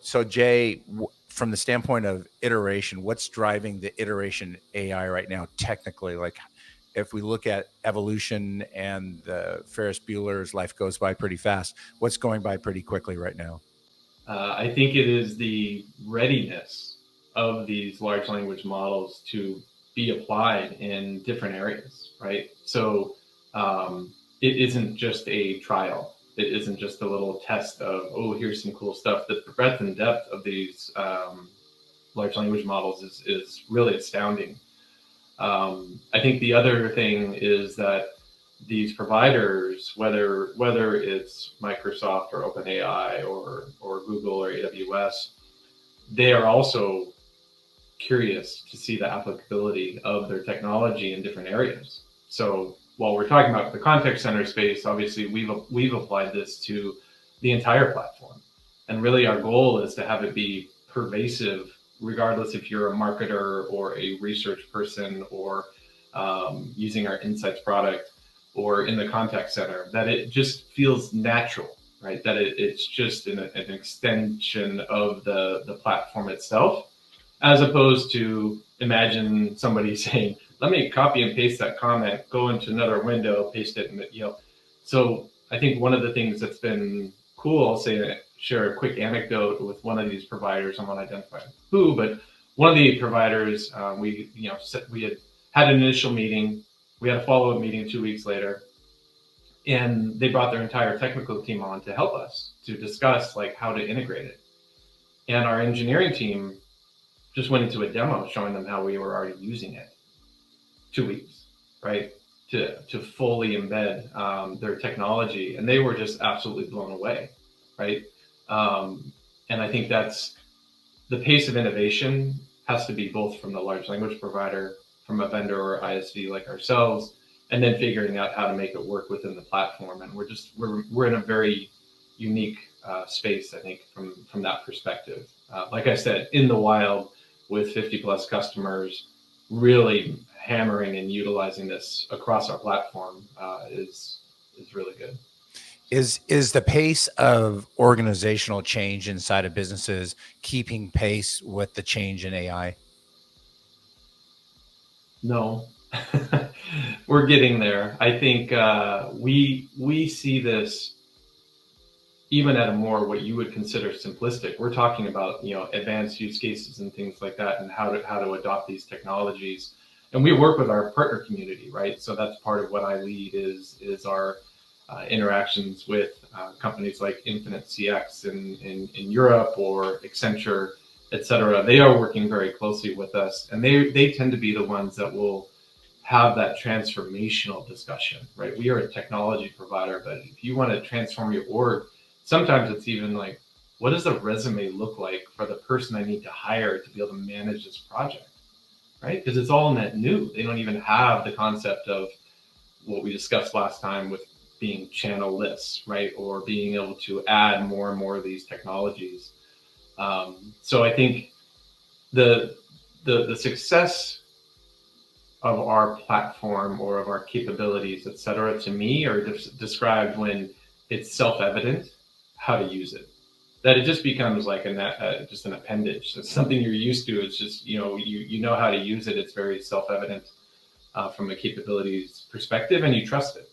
So Jay, from the standpoint of iteration, what's driving the iteration AI right now technically? Like if we look at evolution and the Ferris Bueller's life goes by pretty fast, what's going by pretty quickly right now? I think it is the readiness of these large language models to be applied in different areas, right? So it isn't just a trial. It isn't just a little test of, oh, here's some cool stuff. The breadth and depth of these large language models is really astounding. I think the other thing is that these providers, whether it's Microsoft or OpenAI or Google or AWS, they are also curious to see the applicability of their technology in different areas. So while we're talking about the contact center space, obviously we've applied this to the entire platform. And really our goal is to have it be pervasive, regardless if you're a marketer or a research person or using our insights product or in the contact center, that it just feels natural, right? That it's just an extension of the platform itself, as opposed to imagine somebody saying, let me copy and paste that comment, go into another window, paste it, and So I think one of the things that's been cool, I'll share a quick anecdote with one of these providers. I won't identify who, but one of the providers, we had an initial meeting. We had a follow-up meeting 2 weeks later, and they brought their entire technical team on to help us to discuss like how to integrate it. And our engineering team just went into a demo showing them how we were already using it. 2 weeks, right? To fully embed their technology, and they were just absolutely blown away, right? And I think that's the pace of innovation has to be both from the large language provider, from a vendor or ISV like ourselves, and then figuring out how to make it work within the platform. And we're in a very unique space, I think, from that perspective. Like I said, in the wild with 50 plus customers, really hammering and utilizing this across our platform is really good. Is the pace of organizational change inside of businesses keeping pace with the change in AI? No, we're getting there. I think we see this even at a more what you would consider simplistic. We're talking about advanced use cases and things like that, and how to adopt these technologies. And we work with our partner community, right? So that's part of what I lead is our interactions with companies like Infinite CX in Europe or Accenture, et cetera. They are working very closely with us, and they tend to be the ones that will have that transformational discussion, right? We are a technology provider, but if you want to transform your org, sometimes it's even like, what does the resume look like for the person I need to hire to be able to manage this project, right? Because it's all net new. They don't even have the concept of what we discussed last time with being channel-less, right? Or being able to add more and more of these technologies. So I think the success of our platform or of our capabilities, et cetera, to me are described when it's self-evident how to use it. That it just becomes like just an appendage. It's something you're used to. It's just, you know how to use it. It's very self-evident from a capabilities perspective, and you trust it.